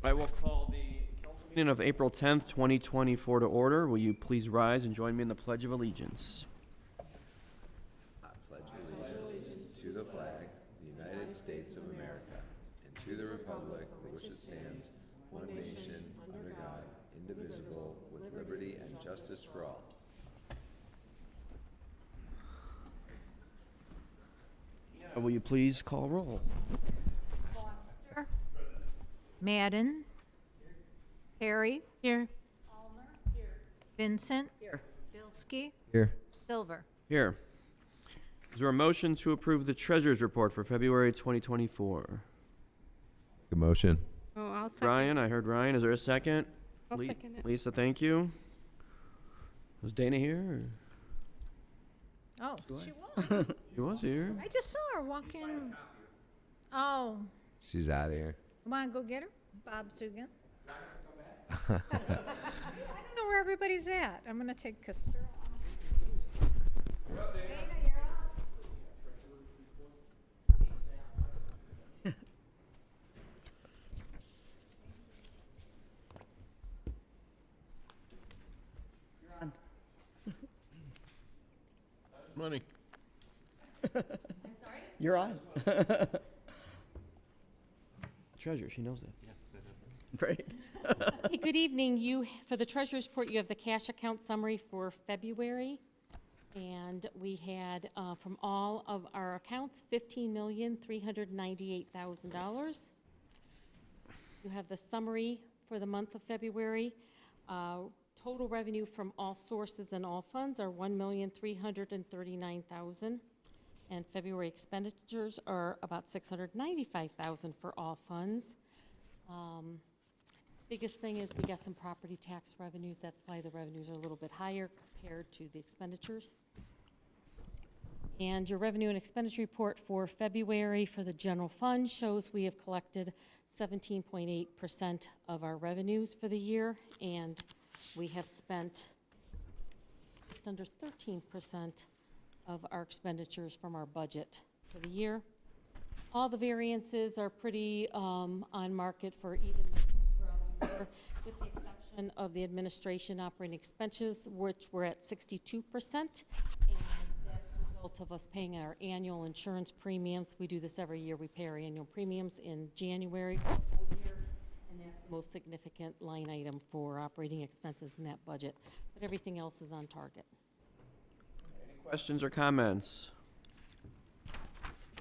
I will call the council meeting of April 10th, 2024 to order. Will you please rise and join me in the Pledge of Allegiance? I pledge allegiance to the flag, the United States of America, and to the republic for which it stands, one nation, under God, indivisible, with liberty and justice for all. Will you please call roll? Foster. Madden. Perry. Here. Vincent. Here. Bilski. Here. Silver. Here. Is there a motion to approve the treasurer's report for February 2024? Good motion. Oh, I'll second. Ryan, I heard Ryan. Is there a second? I'll second it. Lisa, thank you. Was Dana here? Oh, she was. She was here. I just saw her walk in. Oh, She's out of here. you want to go get her? Bob Sugan. I don't know where everybody's at. I'm going to take Custer. Money. You're on. Treasurer, she knows that. Right. Hey, good evening. For the treasurer's report, you have the cash account summary for February. And we had, from all of our accounts, $15,398,000. You have the summary for the month of February. Total revenue from all sources and all funds are $1,339,000. And February expenditures are about $695,000 for all funds. Biggest thing is we got some property tax revenues. That's why the revenues are a little bit higher compared to the expenditures. And your revenue and expenditure report for February for the general fund shows we have collected 17.8% of our revenues for the year, and we have spent just under 13% of our expenditures from our budget for the year. All the variances are pretty on market for even throughout the year, with the exception of the administration operating expenses, which were at 62%. And that's a result of us paying our annual insurance premiums. We do this every year. We pay our annual premiums in January for the whole year, and that's the most significant line item for operating expenses in that budget. But everything else is on target. Questions or comments?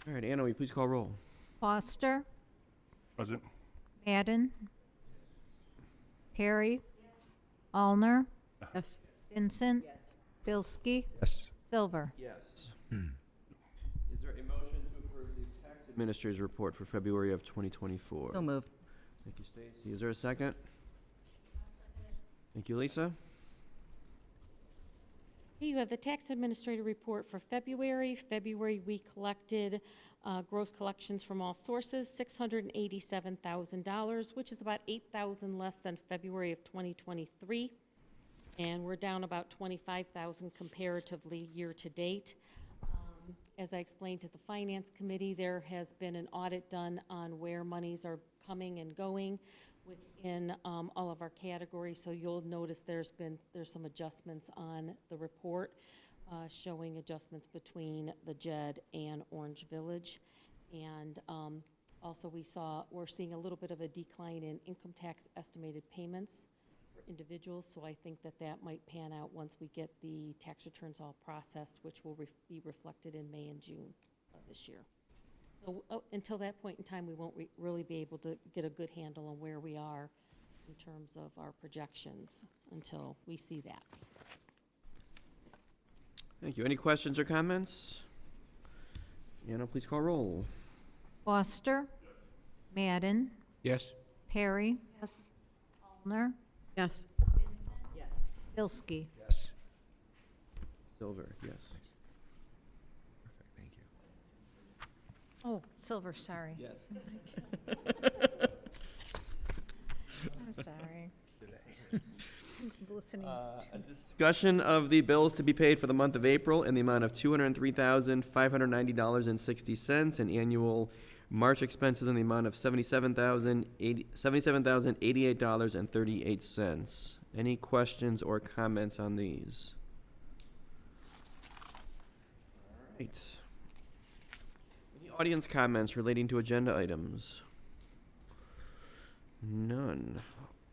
All right, Anna, will you please call roll? Foster. Present. Madden. Perry. Allner. Yes. Vincent. Bilski. Yes. Silver. Yes. Is there a motion to approve the tax administrator's report for February of 2024? So moved. Thank you, Stacy. Is there a second? Thank you, Lisa. You have the tax administrator report for February. February, we collected gross collections from all sources, $687,000, which is about $8,000 less than February of 2023. And we're down about $25,000 comparatively year to date. As I explained to the Finance Committee, there has been an audit done on where monies are coming and going within all of our categories. So you'll notice there's some adjustments on the report, showing adjustments between the JED and Orange Village. And also we're seeing a little bit of a decline in income tax estimated payments for individuals. So I think that might pan out once we get the tax returns all processed, which will be reflected in May and June of this year. So until that point in time, we won't really be able to get a good handle on where we are in terms of our projections until we see that. Thank you. Any questions or comments? Anna, please call roll. Foster. Madden. Yes. Perry. Yes. Allner. Yes. Bilski. Yes. Silver, yes. Perfect. Thank you. Oh, Silver, sorry. Yes. I'm sorry. Listening. A discussion of the bills to be paid for the month of April in the amount of $203,590.60 and annual March expenses in the amount of $77,088.38. Any questions or comments on these? Right. Any audience comments relating to agenda items? None.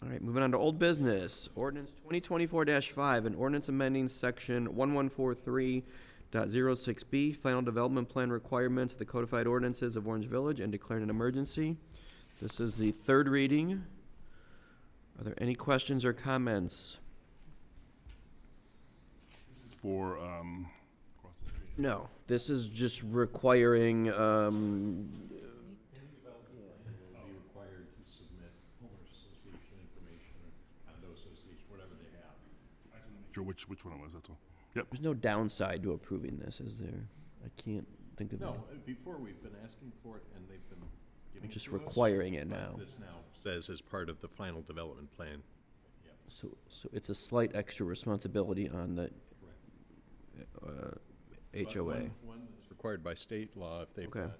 All right, moving on to old business. Ordinance 2024-5, an ordinance amending section 1143.06B, final development plan requirements of the codified ordinances of Orange Village and declaring an emergency. This is the third reading. Are there any questions or comments? For, across the street. No, this is just requiring, Be required to submit homeowners association information, condo association, whatever they have. Sure, which one it was, that's all. Yep. there's no downside to approving this, is there? I can't think of No, any. before we've been asking for it and they've been giving it Just to us, requiring it but now. This now says as part of the final development plan. So it's a slight extra responsibility on the HOA. One that's required by state law if they've Okay. got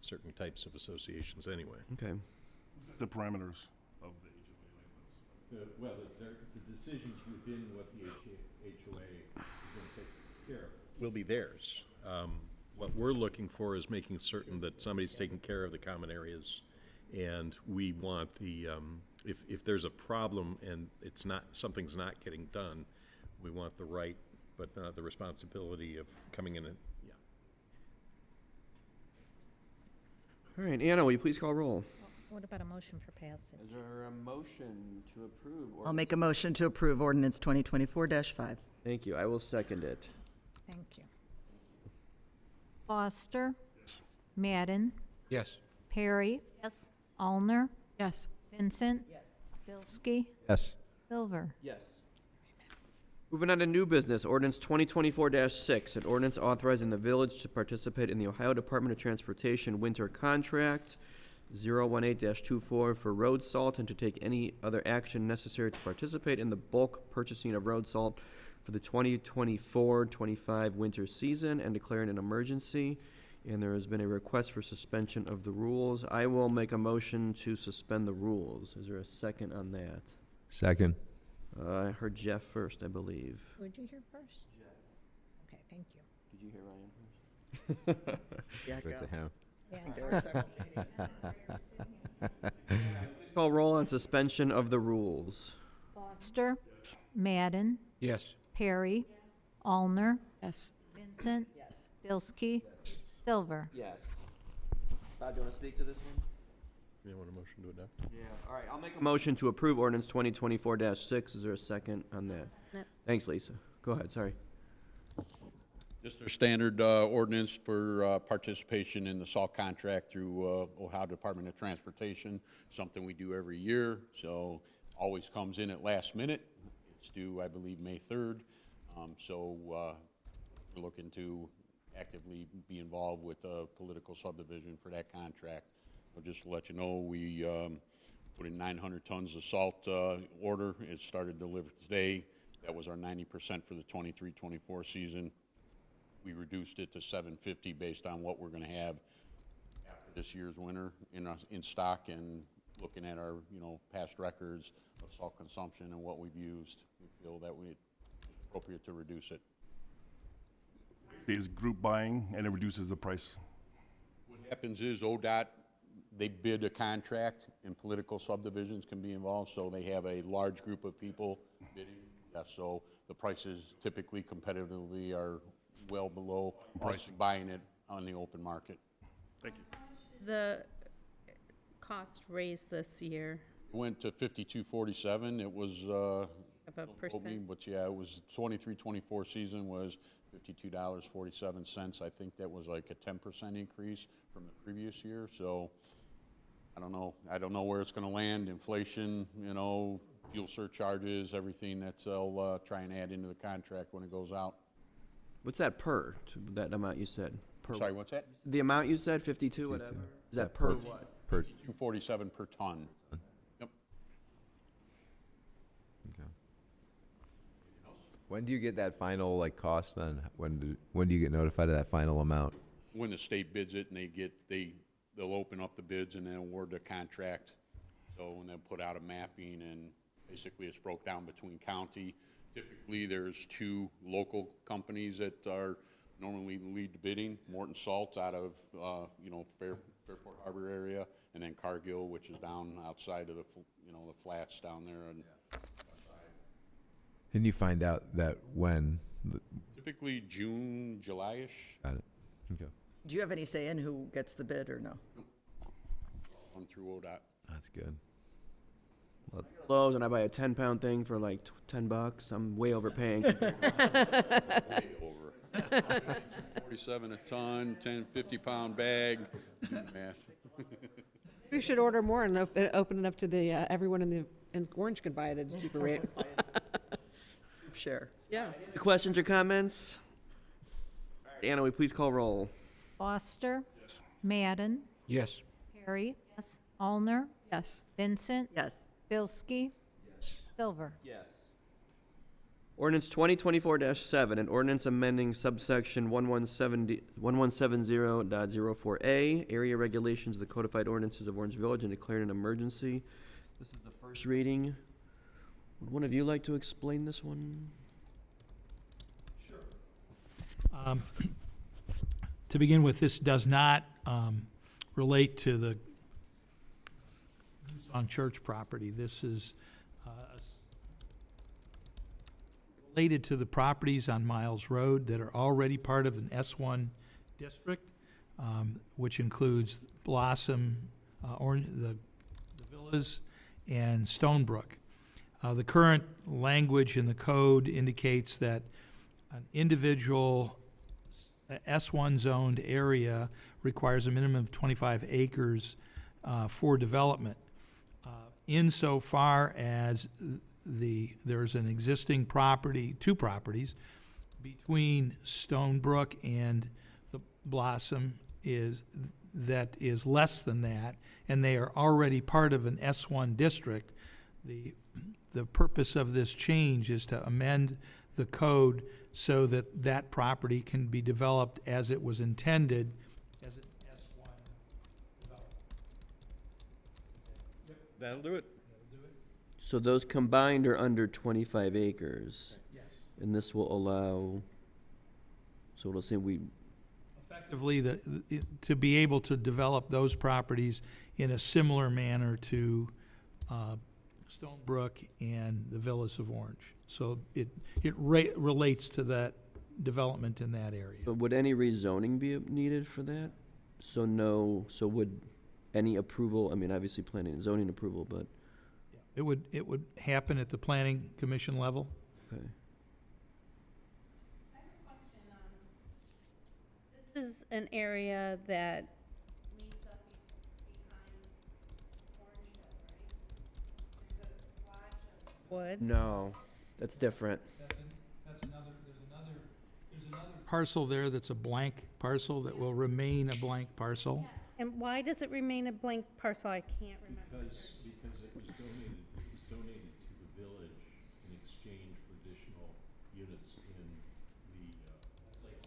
certain types of associations anyway. Okay. The parameters of the HOA, Well, the decisions within what the HOA is going to take care of will be theirs. What we're looking for is making certain that somebody's taking care of the common areas, and we want the, if there's a problem and something's not getting done, we want the right, but not the responsibility of coming in and, yeah. All right, Anna, will you please call roll? What about a motion for passage? Is there a motion to approve? I'll make a motion to approve ordinance 2024-5. Thank you. I will second it. Thank you. Foster. Madden. Yes. Perry. Yes. Allner. Yes. Vincent. Bilski. Yes. Silver. Yes. Moving on to new business, ordinance 2024-6, an ordinance authorizing the village to participate in the Ohio Department of Transportation winter contract 018-24 for road salt and to take any other action necessary to participate in the bulk purchasing of road salt for the 2024-25 winter season and declaring an emergency. And there has been a request for suspension of the rules. I will make a motion to suspend the rules. Is there a second on that? Second. I heard Jeff first, I believe. Would you hear first? Okay, thank you. Did you hear Ryan first? Yeah, Good to him. Please call roll on suspension of the rules. Foster. Madden. Yes. Perry. Allner. Yes. Vincent. Yes. Bilski. Silver. Yes. Bob, do you want to speak to this one? You want a motion to adopt? Yeah, all right, I'll make a motion to approve ordinance 2024-6. Is there a second on that? No. Thanks, Lisa. Go ahead, sorry. Just our standard ordinance for participation in the salt contract through Ohio Department of Transportation, something we do every year, so always comes in at last minute. It's due, I believe, May 3rd, so we're looking to actively be involved with the political subdivision for that contract. So just to let you know, we put in 900 tons of salt order. It started delivered today. That was our 90% for the 23-24 season. We reduced it to 750 based on what we're going to have after this year's winter in stock, and looking at our past records of salt consumption and what we've used, we feel that it's appropriate to reduce it. Is group buying and it reduces the price. What happens is ODOT, they bid a contract, and political subdivisions can be involved, so they have a large group of people bidding. Yeah, so the prices typically competitively are well below us Pricing. buying it on the open market. Thank you. The cost raised this year It went to 52.47. It was of a don't quote me, percent. but yeah, it was 23-24 season was $52.47. I think that was like a 10% increase from the previous year. So I don't know. I don't know where it's going to land. Inflation, fuel surcharges, everything that they'll try and add into the contract when it goes out. What's that per, that amount you said? Per Sorry, what's that? The amount you said, 52, whatever? Is that per what? Per. 247 per ton. Yep. Okay. When do you get that final cost then? When do you get notified of that final amount? When the state bids it and they they'll open up the bids and then award the contract. So, and then put out a mapping, and basically it's broke down between county. Typically, there's two local companies that are normally lead the bidding, Morton Salt out of, Fairport Harbor area, and then Cargill, which is down outside of the flats down there. And And you find out that when? typically June, July-ish. Got it. Okay. Do you have any say in who gets the bid or no? On through ODOT. That's good. Lowe's and I buy a 10-pound thing for like $10. I'm way overpaying. Way over. 47 a ton, 50-pound bag. Do the math. We should order more and open it up to the, everyone in Orange can buy it at a cheaper rate. Share. Yeah. Questions or comments? Anna, will you please call roll? Foster. Madden. Yes. Perry. Yes. Allner. Yes. Vincent. Yes. Bilski. Silver. Yes. Ordinance 2024-7, an ordinance amending subsection 1170.04A, area regulations of the codified ordinances of Orange Village and declaring an emergency. This is the first reading. Would one of you like to explain this one? To begin with, this does not relate to the on church property. This is related to the properties on Miles Road that are already part of an S1 district, which includes Blossom, the villas, and Stonebrook. The current language in the code indicates that an individual S1 zoned area requires a minimum of 25 acres for development. Insofar as there's an existing property, two properties, between Stonebrook and the Blossom that is less than that, and they are already part of an S1 district. The purpose of this change is to amend the code so that that property can be developed as it was intended as an S1 development. That'll do it. So those combined are under 25 acres. Yes. And this will allow, so it'll say Effectively, to be able to develop those properties in a similar manner to Stonebrook and the Villas of Orange. So it relates to that development in that area. But would any rezoning be needed for that? So would any approval, I mean, obviously planning and zoning approval, but, It would happen at the planning commission level. okay. This is an area that meets up behind Orange Hill, right? There's a swatch of wood. No, that's different. There's another parcel there that's a blank parcel that will remain a blank parcel. And why does it remain a blank parcel? I can't remember. Because it was donated to the village in exchange for additional units in the lakes.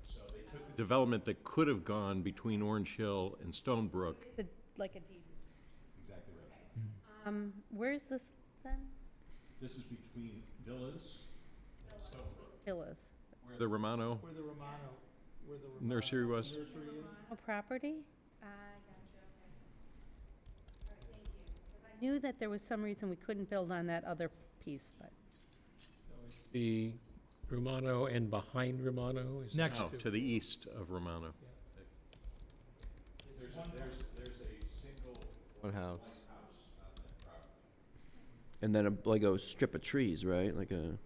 So they took the development that could have gone between Orange Hill and Stonebrook. It's like a deed. Exactly right. Where's this then? This is between Villas and Stonebrook. Villas. Where the Romano nursery was. A property? Gotcha, okay. All right, thank you. 'Cause I knew that there was some reason we couldn't build on that other piece, but. The Romano and behind Romano is Next No, to the east of Romano. there's a single One house. And then like a strip of trees, right? Like a.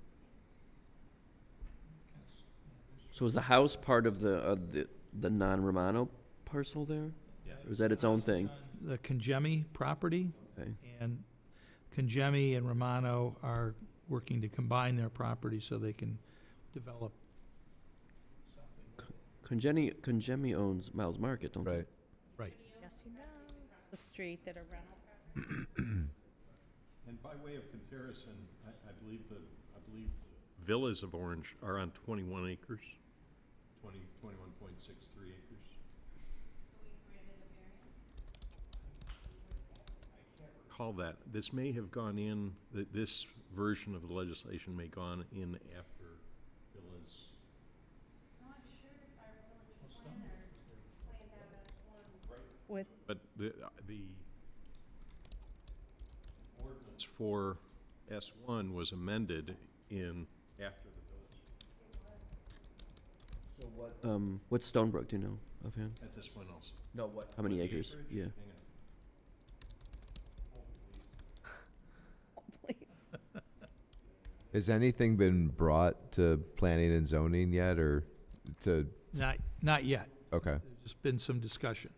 So is the house part of the non-Romano parcel there? Yeah. Or is that its own thing? The Congemi property, Okay. and Congemi and Romano are working to combine their property so they can develop something. Congemi owns Miles Market, don't they? Right. Right. Yes, he does. The street that a rental. And by way of comparison, I believe the Villas of Orange are on 21 acres, 21.63 acres. recall that. This may have gone in, this version of the legislation may gone in after Villa's. With, But the ordinance for S1 was amended in, after the village. What's Stonebrook, do you know offhand? That's this one also. No, what? How many acres? Yeah. Hang on. please. Has anything been brought to planning and zoning yet, or to, Not yet. okay. There's just been some discussion.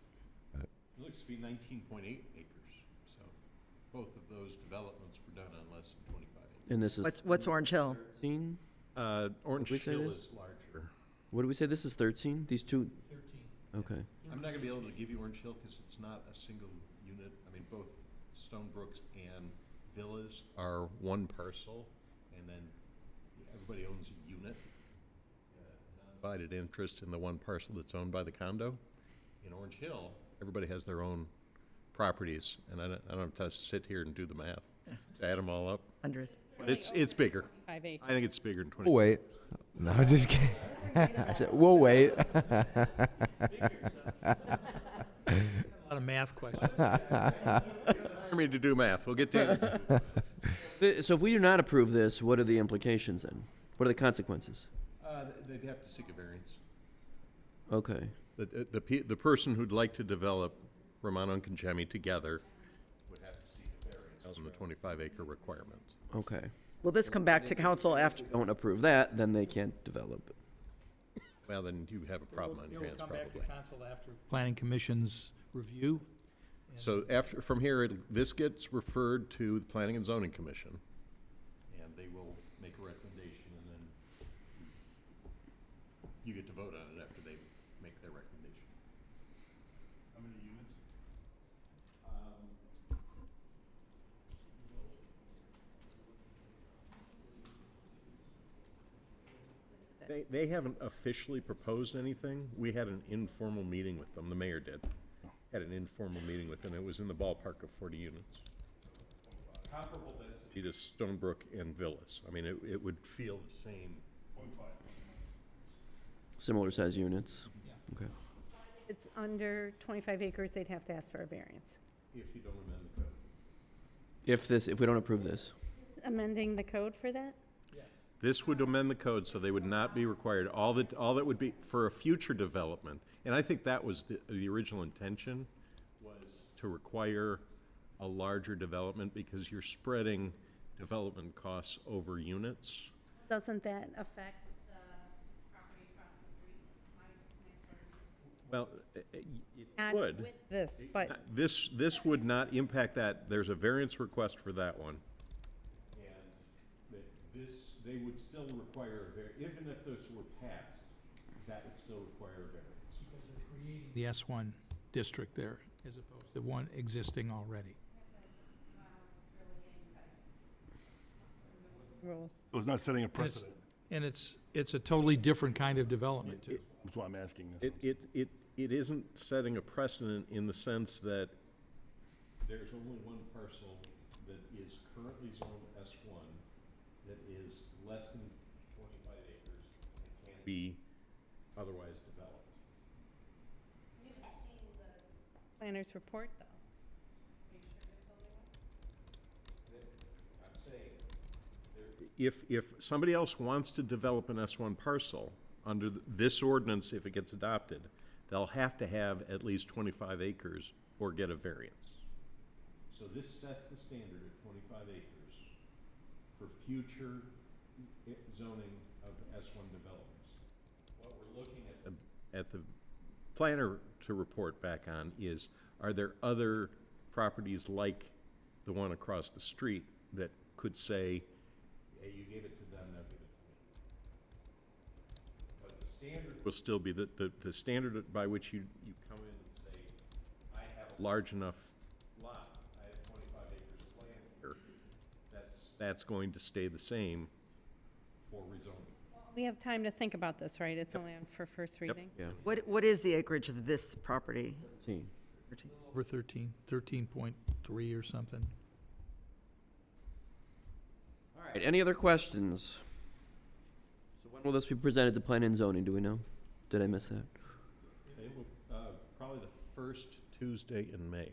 It looks to be 19.8 acres, so both of those developments were done on less than 25 acres. And this is What's Orange Hill? 13? Orange we say Hill this? is larger. What did we say? This is 13? These two? 13. Okay. I'm not gonna be able to give you Orange Hill because it's not a single unit. I mean, both Stonebrooks and Villas are one parcel, and then everybody owns a unit. Divided interest in the one parcel that's owned by the condo. In Orange Hill, everybody has their own properties, and I don't have to sit here and do the math, to add them all up. 100. But it's bigger. 5 acres. I think it's bigger than 20. We'll wait. No, just kidding. I said, we'll wait. A lot of math questions. Hire me to do math. We'll get to it. So if we do not approve this, what are the implications then? What are the consequences? They'd have to seek a variance. Okay. The person who'd like to develop Romano and Conchemi together would have to seek a variance on the 25-acre requirement. Okay. Will this come back to council after? Don't approve that, then they can't develop. Well, then you have a problem on your hands, probably. council after Planning Commission's review. So from here, this gets referred to the Planning and Zoning Commission, and they will make a recommendation, and then you get to vote on it after they make their recommendation. How many units? They haven't officially proposed anything. We had an informal meeting with them, the mayor did. Had an informal meeting with them. It was in the ballpark of 40 units. Comparable density to Stonebrook and Villas. I mean, it would feel the same. Similar size units? Okay. It's under 25 acres, they'd have to ask for a variance. If you don't amend the code. If we don't approve this. Amending the code for that? This would amend the code, so they would not be required. All that would be for a future development, and I think that was the original intention, was to require a larger development because you're spreading development costs over units. Doesn't that affect the property across the street? Well, it Not would. with this, but This would not impact that. There's a variance request for that one. And they would still require even if this were passed, that would still require a variance. Because they're creating the S1 district there, as opposed to one existing already. rules. So it's not setting a precedent, And it's a totally different kind of development, too. that's why I'm asking this. It isn't setting a precedent in the sense that there's only one parcel that is currently zoned S1 that is less than 25 acres and can't be otherwise developed. Planner's report, though. I'm saying, if somebody else wants to develop an S1 parcel under this ordinance, if it gets adopted, they'll have to have at least 25 acres or get a variance. So this sets the standard at 25 acres for future zoning of S1 developments. What we're looking at the planner to report back on is, are there other properties like the one across the street that could say, hey, you gave it to them, now give it to me. But the standard will still be the standard by which you come in and say, I have a large enough lot, I have 25 acres of land here. That's going to stay the same for rezoning. We have time to think about this, right? It's only on for first reading. Yeah. What is the acreage of this property? 13. Over 13, 13.3 or something. right, any other questions? So when will this be presented to planning and zoning, do we know? Did I miss that? Probably the first Tuesday in May.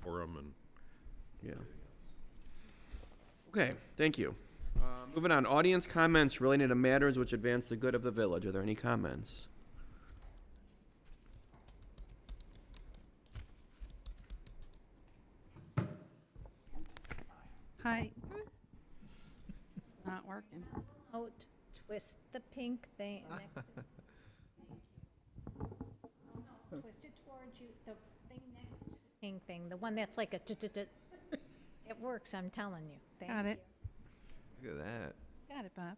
Forum and Yeah. Okay, thank you. Moving on, audience comments related to matters which advance the good of the village. Are there any comments? Hi. Not working. Oh, twist the pink thing next to. No, twist it towards you, the thing next to the pink thing, the one that's like a It works, I'm telling you. Thank Got it. Look at that. Got it, Bob.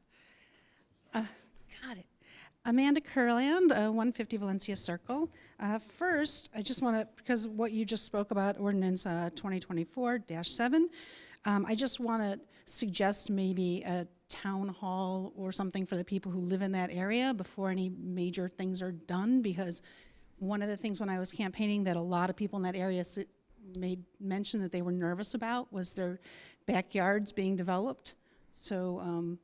Got it. Amanda Kurland, 150 Valencia Circle. First, I just want to, because what you just spoke about, ordinance 2024-7, I just want to suggest maybe a town hall or something for the people who live in that area before any major things are done, because one of the things when I was campaigning that a lot of people in that area made mention that they were nervous about was their backyards being developed. So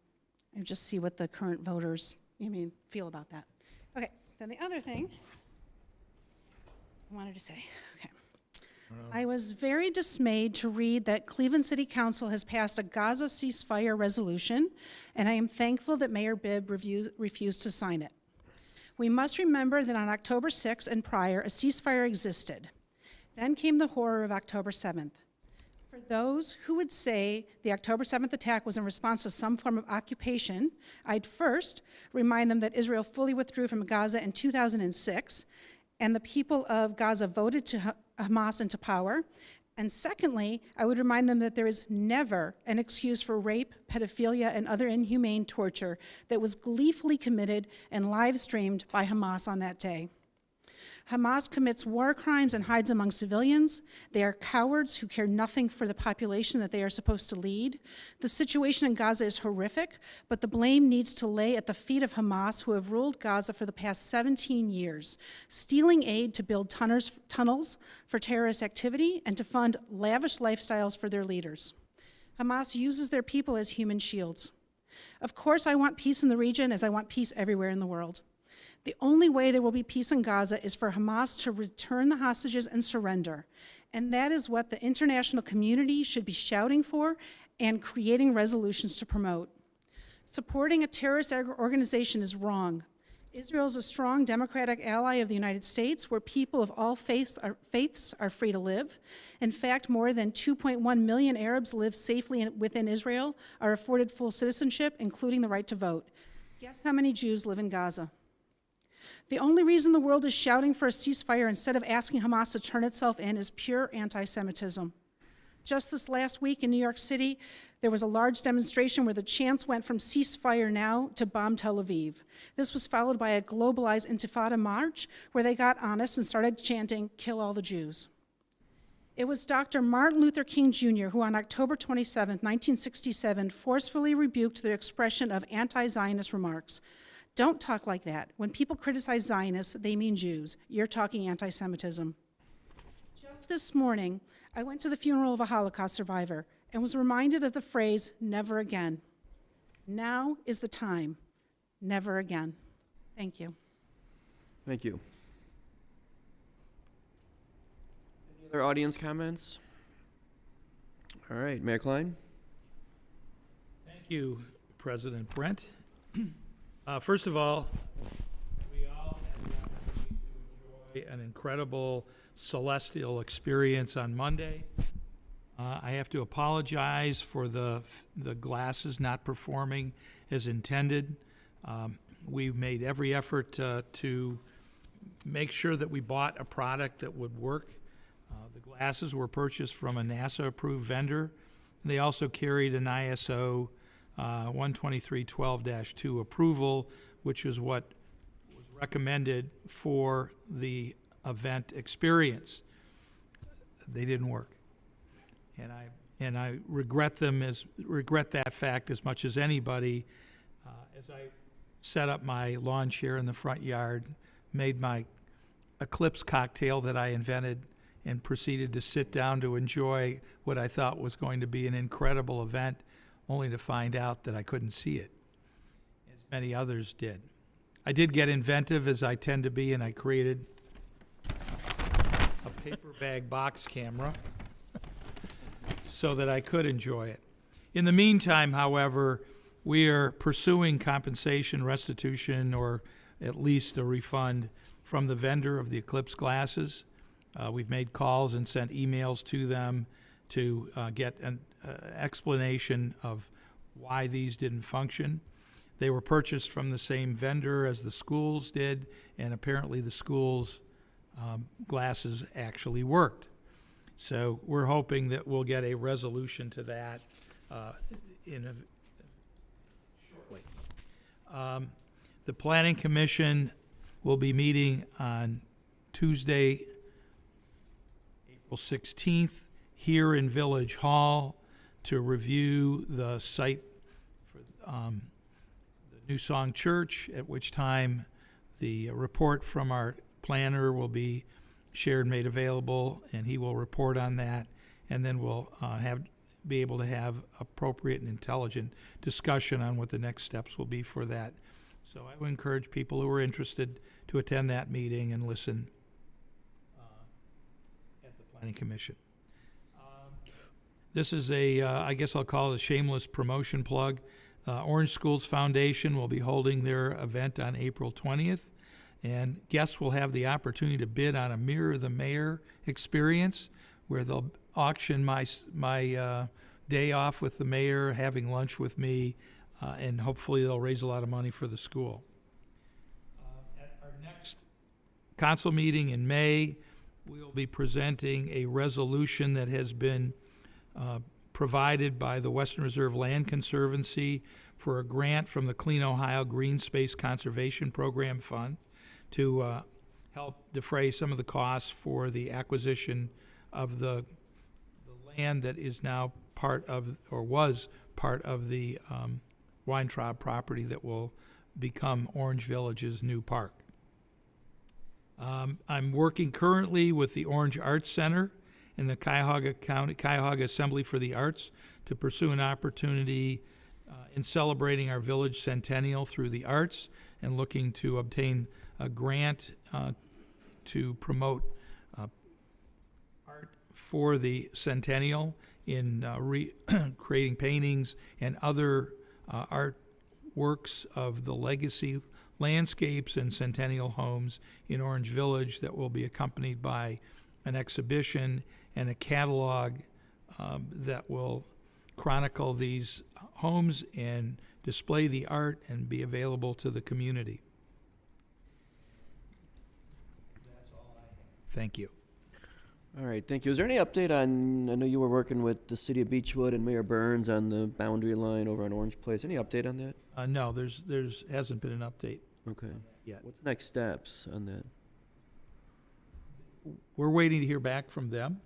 I just see what the current voters, feel about that. Okay, then the other thing I wanted to say, okay. I was very dismayed to read that Cleveland City Council has passed a Gaza ceasefire resolution, and I am thankful that Mayor Bibb refused to sign it. We must remember that on October 6th and prior, a ceasefire existed. Then came the horror of October 7th. For those who would say the October 7th attack was in response to some form of occupation, I'd first remind them that Israel fully withdrew from Gaza in 2006, and the people of Gaza voted to Hamas into power. And secondly, I would remind them that there is never an excuse for rape, pedophilia, and other inhumane torture that was gleefully committed and live-streamed by Hamas on that day. Hamas commits war crimes and hides among civilians. They are cowards who care nothing for the population that they are supposed to lead. The situation in Gaza is horrific, but the blame needs to lay at the feet of Hamas, who have ruled Gaza for the past 17 years, stealing aid to build tunnels for terrorist activity and to fund lavish lifestyles for their leaders. Hamas uses their people as human shields. Of course, I want peace in the region as I want peace everywhere in the world. The only way there will be peace in Gaza is for Hamas to return the hostages and surrender. And that is what the international community should be shouting for and creating resolutions to promote. Supporting a terrorist organization is wrong. Israel is a strong democratic ally of the United States where people of all faiths are free to live. In fact, more than 2.1 million Arabs live safely within Israel, are afforded full citizenship, including the right to vote. Guess how many Jews live in Gaza? The only reason the world is shouting for a ceasefire instead of asking Hamas to turn itself in is pure anti-Semitism. Just this last week in New York City, there was a large demonstration where the chants went from ceasefire now to bomb Tel Aviv. This was followed by a globalized Intifada march where they got honest and started chanting, "Kill all the Jews." It was Dr. Martin Luther King Jr. who on October 27, 1967, forcefully rebuked the expression of anti-Zionist remarks. Don't talk like that. When people criticize Zionists, they mean Jews. You're talking anti-Semitism. Just this morning, I went to the funeral of a Holocaust survivor and was reminded of the phrase, never again. Now is the time. Never again. Thank you. Thank you. Any other audience comments? All right, Mayor Klein? Thank you, President Brent. First of all, we all had the opportunity to enjoy an incredible celestial experience on Monday. I have to apologize for the glasses not performing as intended. We made every effort to make sure that we bought a product that would work. The glasses were purchased from a NASA-approved vendor. They also carried an ISO 12312-2 approval, which is what was recommended for the event experience. They didn't work, and I regret that fact as much as anybody. As I set up my lawn chair in the front yard, made my Eclipse cocktail that I invented, and proceeded to sit down to enjoy what I thought was going to be an incredible event, only to find out that I couldn't see it, as many others did. I did get inventive, as I tend to be, and I created a paper bag box camera so that I could enjoy it. In the meantime, however, we are pursuing compensation, restitution, or at least a refund from the vendor of the Eclipse glasses. We've made calls and sent emails to them to get an explanation of why these didn't function. They were purchased from the same vendor as the schools did, and apparently the schools' glasses actually worked. So we're hoping that we'll get a resolution to that shortly. The Planning Commission will be meeting on Tuesday, April 16th, here in Village Hall to review the site for the New Song Church, at which time the report from our planner will be shared, made available, and he will report on that, and then we'll be able to have appropriate and intelligent discussion on what the next steps will be for that. So I would encourage people who are interested to attend that meeting and listen at the Planning Commission. This is I guess I'll call it a shameless promotion plug. Orange Schools Foundation will be holding their event on April 20th, and guests will have the opportunity to bid on a Mirror the Mayor experience, where they'll auction my day off with the mayor, having lunch with me, and hopefully they'll raise a lot of money for the school. At our next council meeting in May, we'll be presenting a resolution that has been provided by the Western Reserve Land Conservancy for a grant from the Clean Ohio Green Space Conservation Program Fund to help defray some of the costs for the acquisition of the land that is now part of, or was part of, the Weintraub property that will become Orange Village's new park. I'm working currently with the Orange Arts Center in the Cuyahoga Assembly for the Arts to pursue an opportunity in celebrating our village centennial through the arts, and looking to obtain a grant to promote art for the centennial in creating paintings and other art works of the legacy landscapes and centennial homes in Orange Village, that will be accompanied by an exhibition and a catalog that will chronicle these homes and display the art and be available to the community. That's all I have. Thank you. All right, thank you. Is there any update on, I know you were working with the city of Beechwood and Mayor Burns on the boundary line over on Orange Place. Any update on that? No, there's hasn't been an update Okay. yet. What's next steps on that? We're waiting to hear back from them.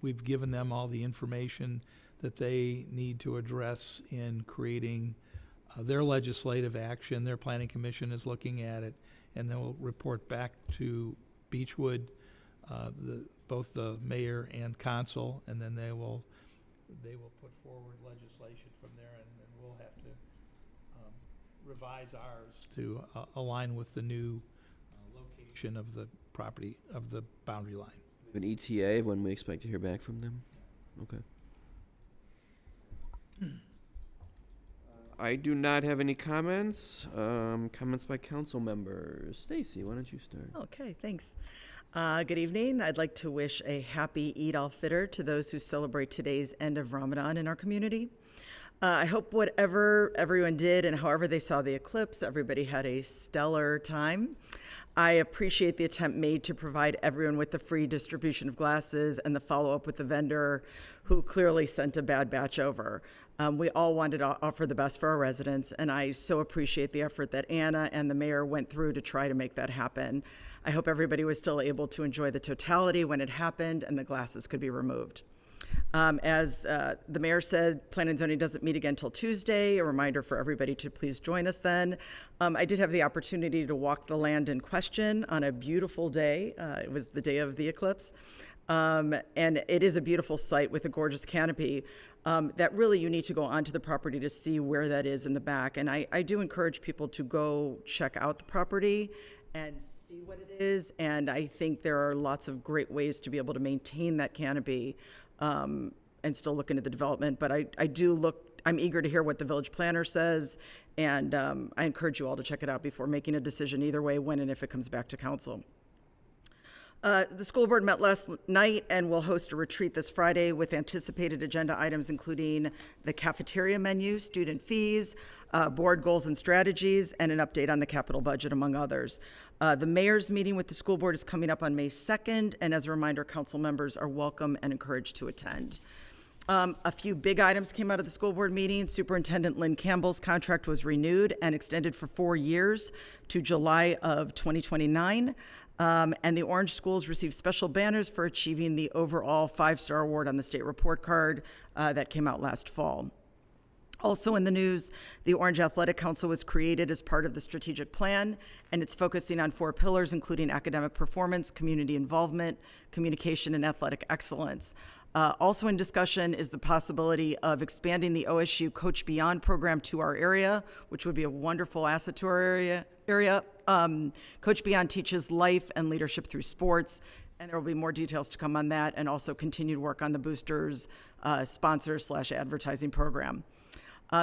We've given them all the information that they need to address in creating their legislative action. Their planning commission is looking at it, and then we'll report back to Beechwood, both the mayor and council, and then they will put forward legislation from there, and then we'll have to revise ours to align with the new location of the property, of the boundary line. An ETA of when we expect to hear back from them? Okay. I do not have any comments. Comments by council members. Stacy, why don't you start? Okay, thanks. Good evening. I'd like to wish a happy Eid al-Fitr to those who celebrate today's end of Ramadan in our community. I hope whatever everyone did and however they saw the eclipse, everybody had a stellar time. I appreciate the attempt made to provide everyone with the free distribution of glasses and the follow-up with the vendor who clearly sent a bad batch over. We all wanted to offer the best for our residents, and I so appreciate the effort that Anna and the mayor went through to try to make that happen. I hope everybody was still able to enjoy the totality when it happened and the glasses could be removed. As the mayor said, Planning and Zoning doesn't meet again until Tuesday. A reminder for everybody to please join us then. I did have the opportunity to walk the land in question on a beautiful day. It was the day of the eclipse. And it is a beautiful site with a gorgeous canopy that really you need to go onto the property to see where that is in the back. And I do encourage people to go check out the property and see what it is. And I think there are lots of great ways to be able to maintain that canopy and still look into the development. But I'm eager to hear what the village planner says. And I encourage you all to check it out before making a decision either way, when and if it comes back to council. The school board met last night and will host a retreat this Friday with anticipated agenda items including the cafeteria menu, student fees, board goals and strategies, and an update on the capital budget, among others. The mayor's meeting with the school board is coming up on May 2nd, and as a reminder, council members are welcome and encouraged to attend. A few big items came out of the school board meeting. Superintendent Lynn Campbell's contract was renewed and extended for 4 years to July of 2029. And the Orange schools received special banners for achieving the overall 5-star award on the state report card that came out last fall. Also in the news, the Orange Athletic Council was created as part of the strategic plan, and it's focusing on 4 pillars, including academic performance, community involvement, communication, and athletic excellence. Also in discussion is the possibility of expanding the OSU Coach Beyond program to our area, which would be a wonderful asset to our area. Coach Beyond teaches life and leadership through sports, and there will be more details to come on that, and also continued work on the Boosters sponsor/advertising program.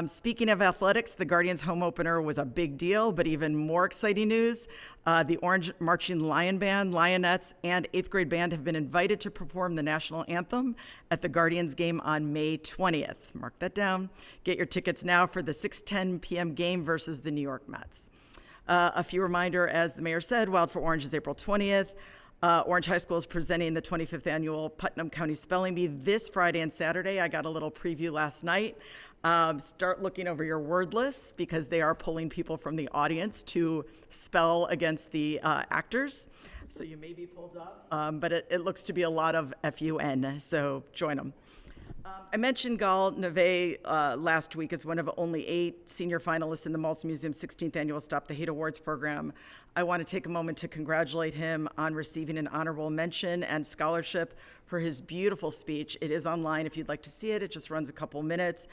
Speaking of athletics, the Guardians home opener was a big deal, but even more exciting news, the Orange Marching Lion Band, Lionettes, and 8th grade band have been invited to perform the national anthem at the Guardians game on May 20th. Mark that down. Get your tickets now for the 6:10 p.m. game versus the New York Mets. A few reminder, as the mayor said, Wild for Orange is April 20th. Orange High School is presenting the 25th annual Putnam County Spelling Bee this Friday and Saturday. I got a little preview last night. Start looking over your word lists because they are pulling people from the audience to spell against the actors. So you may be pulled up, but it looks to be a lot of FUN, so join them. I mentioned Gal Neve last week as one of only 8 senior finalists in the Maltz Museum's 16th annual Stop the Hate Awards program. I want to take a moment to congratulate him on receiving an honorable mention and scholarship for his beautiful speech. It is online if you'd like to see it. It just runs a couple minutes.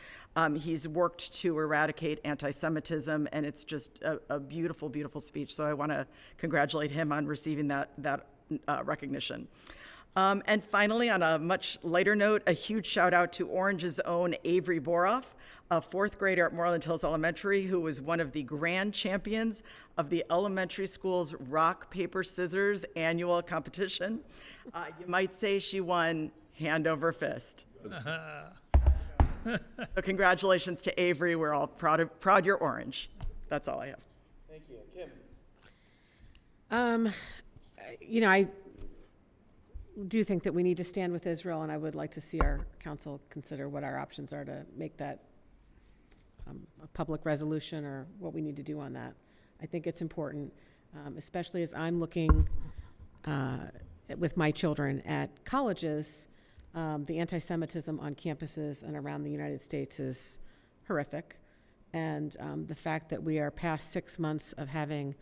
He's worked to eradicate anti-Semitism, and it's just a beautiful, beautiful speech. So I want to congratulate him on receiving that recognition. And finally, on a much lighter note, a huge shout out to Orange's own Avery Boroff, a 4th grader at Moreland Hills Elementary who was one of the grand champions of the elementary school's rock, paper, scissors annual competition. You might say she won hand over fist. So congratulations to Avery. We're all proud you're Orange. That's all I have. Thank you. Kim? I do think that we need to stand with Israel, and I would like to see our council consider what our options are to make that a public resolution or what we need to do on that. I think it's important, especially as I'm looking with my children at colleges. The anti-Semitism on campuses and around the United States is horrific. And the fact that we are past 6 months of having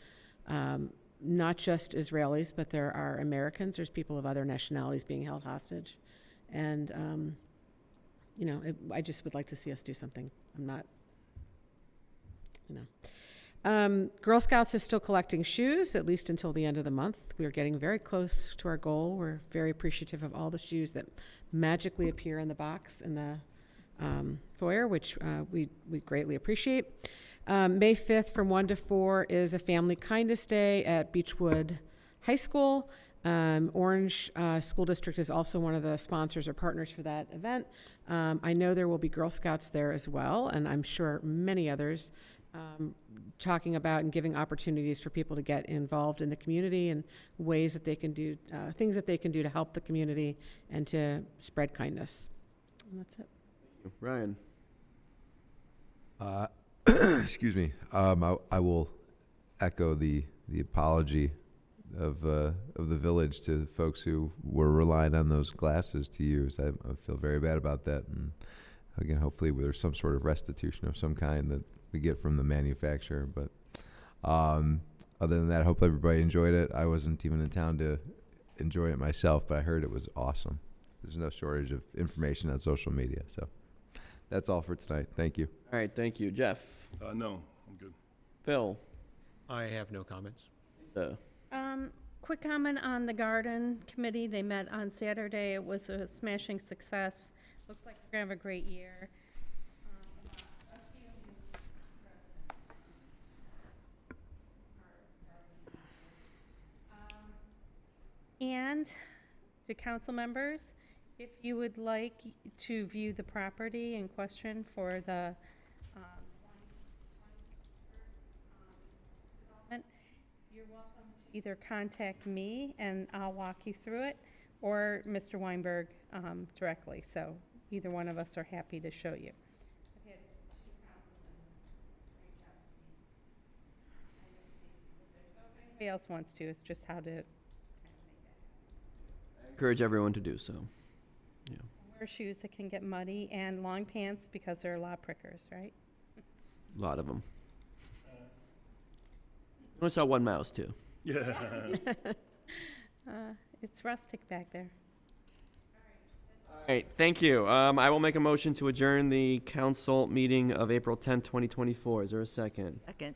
not just Israelis, but there are Americans, there's people of other nationalities being held hostage. And, I just would like to see us do something. Girl Scouts is still collecting shoes, at least until the end of the month. We are getting very close to our goal. We're very appreciative of all the shoes that magically appear in the box in the foyer, which we greatly appreciate. May 5th from 1 to 4 is a Family Kindness Day at Beechwood High School. Orange School District is also one of the sponsors or partners for that event. I know there will be Girl Scouts there as well, and I'm sure many others talking about and giving opportunities for people to get involved in the community and ways that they can do, things that they can do to help the community and to spread kindness. And that's it. Ryan? Excuse me. I will echo the apology of the village to folks who were relying on those glasses to use. I feel very bad about that, and again, hopefully there's some sort of restitution of some kind that we get from the manufacturer. But other than that, I hope everybody enjoyed it. I wasn't even in town to enjoy it myself, but I heard it was awesome. There's no shortage of information on social media. So that's all for tonight. Thank you. All right, thank you. Jeff? No, I'm good. Phil? I have no comments. Lisa? Quick comment on the garden committee. They met on Saturday. It was a smashing success. Looks like we're gonna have a great year. A few new residents. And to council members, if you would like to view the property in question for the development, you're welcome to either contact me and I'll walk you through it, or Mr. Weinberg directly. So either one of us are happy to show you. I've had 2 councilmen reach out to me. I know Stacy was there, so if anybody else wants to, it's just how to kind of make that. Encourage everyone to do so. Yeah. Wear shoes that can get muddy and long pants because there are a lot of prickers, right? A lot of them. I only saw one mouse, too. Yeah. It's rustic back there. All right, thank you. I will make a motion to adjourn the council meeting of April 10th, 2024. Is there a second? Second.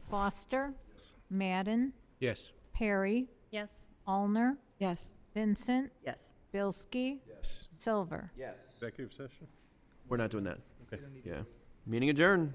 Foster? Madden? Yes. Perry? Yes. Allner? Yes. Vincent? Yes. Bilski? Yes. Silver? Yes. Executive session? We're not doing that. Okay. Yeah. Meeting adjourned.